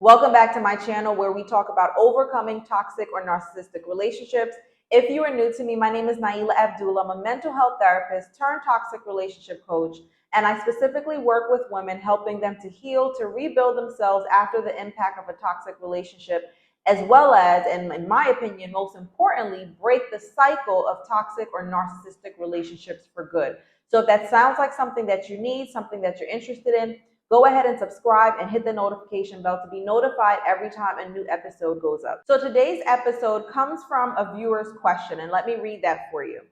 Welcome back to my channel where we talk about overcoming toxic or narcissistic relationships. If you are new to me, my name is Naila Abdullah. I'm a mental health therapist turned toxic relationship coach, and I specifically work with women, helping them to heal, to rebuild themselves after the impact of a toxic relationship, as well as, and in my opinion, most importantly, break the cycle of toxic or narcissistic relationships for good. So if that sounds like something that you need, something that you're interested in, go ahead and subscribe and hit the notification bell to be notified every time a new episode goes up. So today's episode comes from a viewer's question, and let me read that for you.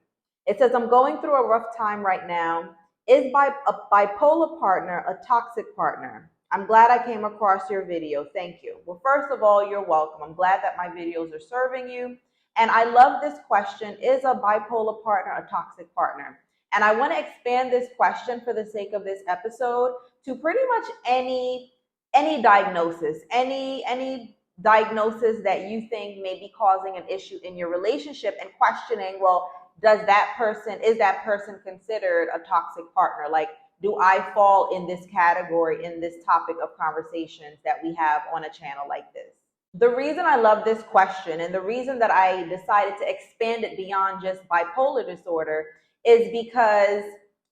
It says, I'm going through a rough time right now. Is a bipolar partner a toxic partner? I'm glad I came across your video. Thank you. Well, first of all, you're welcome. I'm glad that my videos are serving you. And I love this question. Is a bipolar partner a toxic partner? And I want to expand this question for the sake of this episode to pretty much any diagnosis, any diagnosis that you think may be causing an issue in your relationship, and questioning, well, is that person considered a toxic partner? Like, do I fall in this category in this topic of conversations that we have on a channel like this? The reason I love this question and the reason that I decided to expand it beyond just bipolar disorder is because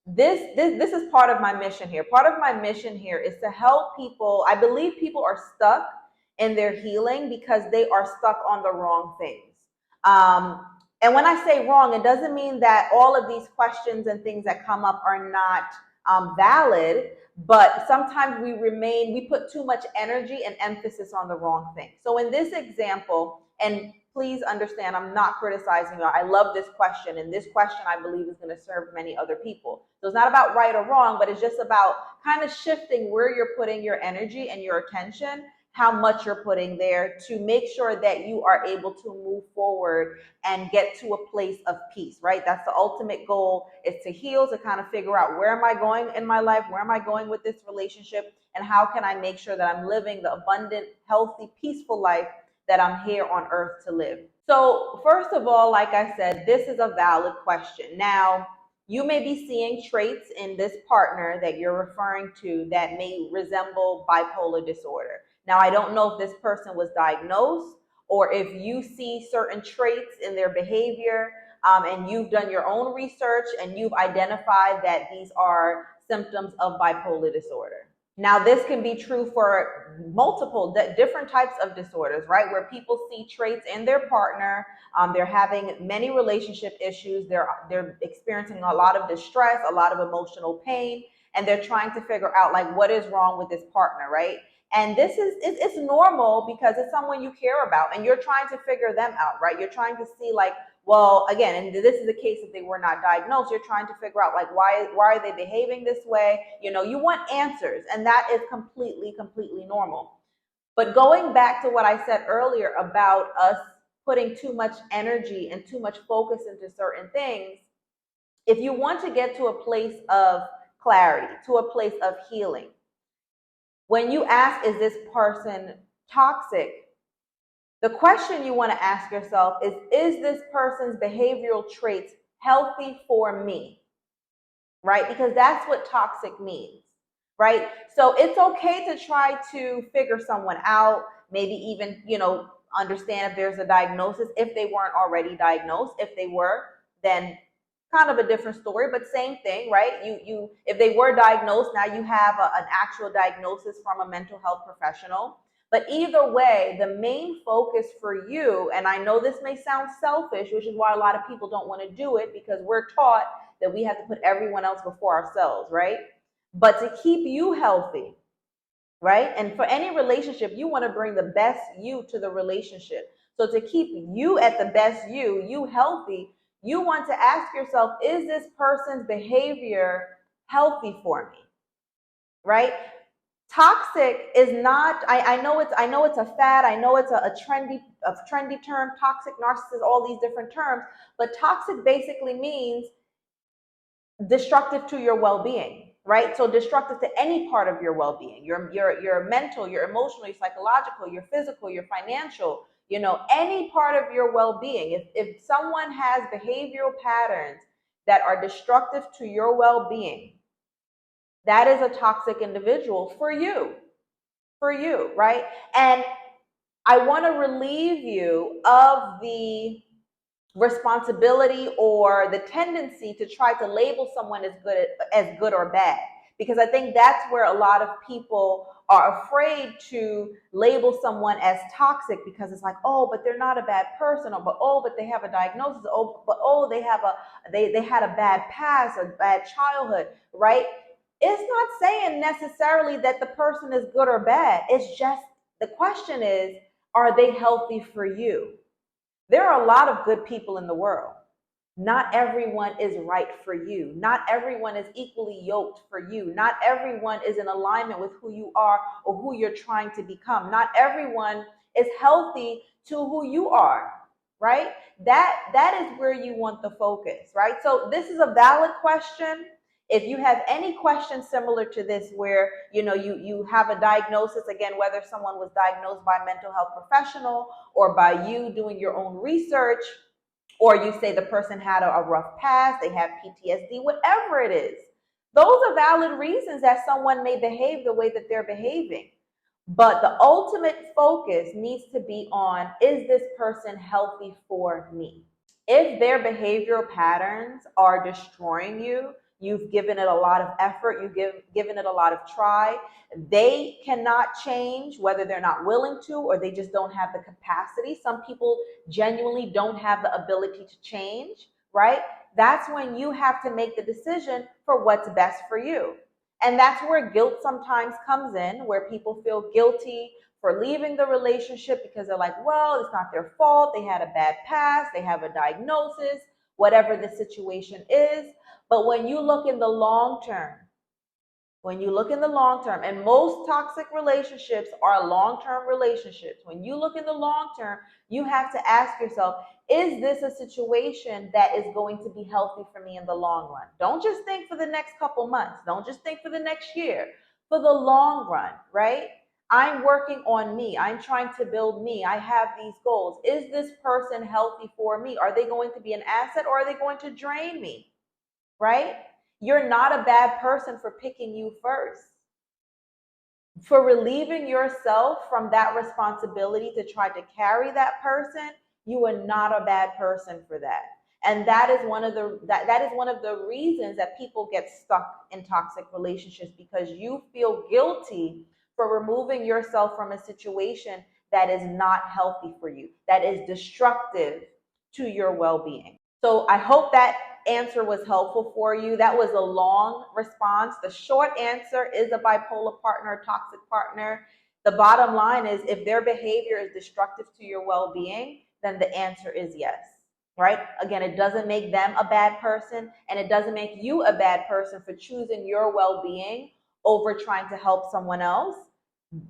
this is part of my mission here. Part of my mission here is to help people. I believe people are stuck in their healing because they are stuck on the wrong things. And when I say wrong, it doesn't mean that all of these questions and things that come up are not valid, but sometimes we put too much energy and emphasis on the wrong thing. So in this example, and please understand, I'm not criticizing you. I love this question, and this question I believe is going to serve many other people. So it's not about right or wrong, but it's just about kind of shifting where you're putting your energy and your attention, how much you're putting there, to make sure that you are able to move forward and get to a place of peace, right? That's the ultimate goal, is to heal, to kind of figure out, where am I going in my life? Where am I going with this relationship? And how can I make sure that I'm living the abundant, healthy, peaceful life that I'm here on earth to live? So first of all, like I said, this is a valid question. Now, you may be seeing traits in this partner that you're referring to that may resemble bipolar disorder. Now, I don't know if this person was diagnosed or if you see certain traits in their behavior, and you've done your own research and you've identified that these are symptoms of bipolar disorder. Now, this can be true for multiple different types of disorders, right? Where people see traits in their partner, they're having many relationship issues, they're experiencing a lot of distress, a lot of emotional pain, and they're trying to figure out, like, what is wrong with this partner, right? And it's normal because it's someone you care about and you're trying to figure them out, right? You're trying to see, like, well, again, and this is the case if they were not diagnosed, you're trying to figure out, like, why are they behaving this way? You know, you want answers, and that is completely normal. But going back to what I said earlier about us putting too much energy and too much focus into certain things, if you want to get to a place of clarity, to a place of healing, when you ask, is this person toxic? The question you want to ask yourself is this person's behavioral traits healthy for me? Right? Because that's what toxic means, right? So it's okay to try to figure someone out, maybe even, understand if there's a diagnosis, if they weren't already diagnosed. If they were, then kind of a different story, but same thing, right? If they were diagnosed, now you have an actual diagnosis from a mental health professional. But either way, the main focus for you, and I know this may sound selfish, which is why a lot of people don't want to do it, because we're taught that we have to put everyone else before ourselves, right? But to keep you healthy, right? And for any relationship, you want to bring the best you to the relationship. So to keep you at the best you healthy, you want to ask yourself, is this person's behavior healthy for me? Right? Toxic is not, I know it's a fad, I know it's a trendy term, toxic, narcissist, all these different terms, but toxic basically means destructive to your well-being, right? So destructive to any part of your well-being, your mental, your emotional, your psychological, your physical, your financial, any part of your well-being. If someone has behavioral patterns that are destructive to your well-being, that is a toxic individual for you. for you, right? And I want to relieve you of the responsibility or the tendency to try to label someone as good or bad, because I think that's where a lot of people are afraid to label someone as toxic, because it's like, oh, but they're not a bad person, or but they have a diagnosis, oh, they had a bad past, a bad childhood, right? It's not saying necessarily that the person is good or bad. It's just, the question is, are they healthy for you? There are a lot of good people in the world. Not everyone is right for you. Not everyone is equally yoked for you. Not everyone is in alignment with who you are or who you're trying to become. Not everyone is healthy to who you are, right? That is where you want the focus, right? So this is a valid question. If you have any questions similar to this, where you have a diagnosis, again, whether someone was diagnosed by a mental health professional or by you doing your own research, or you say the person had a rough past, they have PTSD, whatever it is, those are valid reasons that someone may behave the way that they're behaving. But the ultimate focus needs to be on, is this person healthy for me? If their behavioral patterns are destroying you, you've given it a lot of effort, given it a lot of try, they cannot change, whether they're not willing to or they just don't have the capacity. Some people genuinely don't have the ability to change, right? That's when you have to make the decision for what's best for you. And that's where guilt sometimes comes in, where people feel guilty for leaving the relationship because they're like, well, it's not their fault. They had a bad past. They have a diagnosis, whatever the situation is. But when you look in the long term, and most toxic relationships are long-term relationships, when you look in the long term, you have to ask yourself, is this a situation that is going to be healthy for me in the long run? Don't just think for the next couple months. Don't just think for the next year. For the long run, right? I'm working on me. I'm trying to build me. I have these goals. Is this person healthy for me? Are they going to be an asset, or are they going to drain me? Right? You're not a bad person for picking you first. For relieving yourself from that responsibility to try to carry that person, you are not a bad person for that. And that is one of the reasons that people get stuck in toxic relationships, because you feel guilty for removing yourself from a situation that is not healthy for you, that is destructive to your well-being. So I hope that answer was helpful for you. That was a long response. The short answer is a bipolar partner, toxic partner. The bottom line is, if their behavior is destructive to your well-being, then the answer is yes, right? Again, it doesn't make them a bad person, and it doesn't make you a bad person for choosing your well-being over trying to help someone else.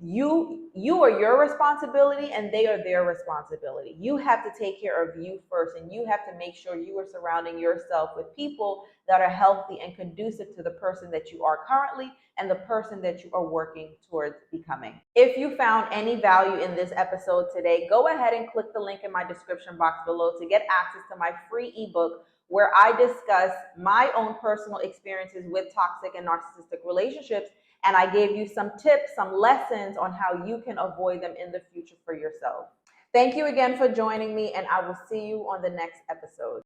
You are your responsibility, and they are their responsibility. You have to take care of you first, and you have to make sure you are surrounding yourself with people that are healthy and conducive to the person that you are currently and the person that you are working towards becoming. If you found any value in this episode today, go ahead and click the link in my description box below to get access to my free ebook, where I discuss my own personal experiences with toxic and narcissistic relationships, and I gave you some tips, some lessons on how you can avoid them in the future for yourself. Thank you again for joining me, and I will see you on the next episode.